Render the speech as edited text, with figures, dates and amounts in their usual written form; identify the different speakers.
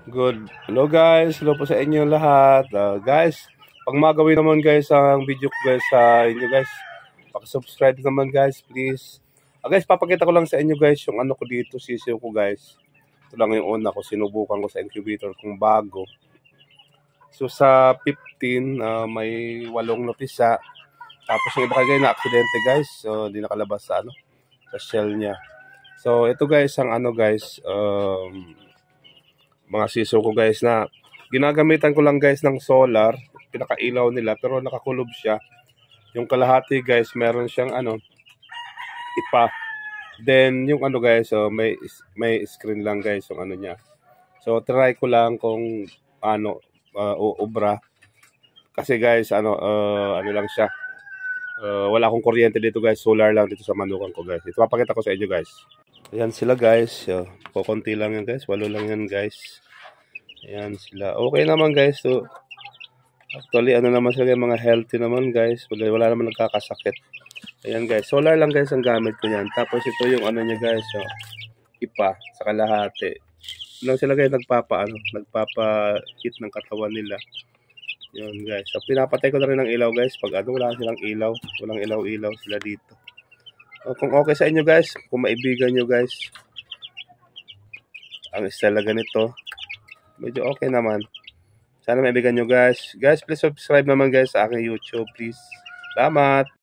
Speaker 1: Good. Hello guys, hello po sa inyo lahat. Guys, pag magawin naman guys ang video ko guys sa inyo guys, paki-subscribe naman guys, please. Guys, papakita ko lang sa inyo guys yung ano ko dito, sisiyo ko guys. Ito lang yung una ko, sinubukan ko sa incubator kung bago. So sa 15, may 8 notisa. Tapos yung iba kagaya na aksidente guys, so di nakalabas sa ano, sa shell niya. So ito guys, ang ano guys, mga siso ko guys na ginagamitan ko lang guys ng solar, pinakailaw nila pero nakakulob siya. Yung kalahati guys meron siyang ano, ipa. Then yung ano guys, so may screen lang guys yung ano niya. So try ko lang kung ano uubra. Kasi guys ano ano lang siya. Wala akong kuryente dito guys, solar lang dito sa manukan ko guys. Ito papakita ko sa inyo guys. Ayan sila guys. Kukunti lang yan guys. 8 lang yan guys. Ayan sila. Okay naman guys. So, actually ano naman sila, mga healthy naman guys. Wala naman nagkakasakit. Ayan guys. Solar lang guys ang gamit ko yan. Tapos ito yung ano niya guys. So, ipa sa kalahati. Lang sila guys nagpapa-heat ng katawan nila. Yun guys. So, pinapatay ko na rin ng ilaw guys. Pag ano, wala silang ilaw. Walang ilaw-ilaw sila dito. Kung okay sa inyo guys, kung maibigan nyo guys, ang estela ganito, medyo okay naman. Sana maibigan nyo guys. Guys, please subscribe naman guys sa aking YouTube, please. Salamat!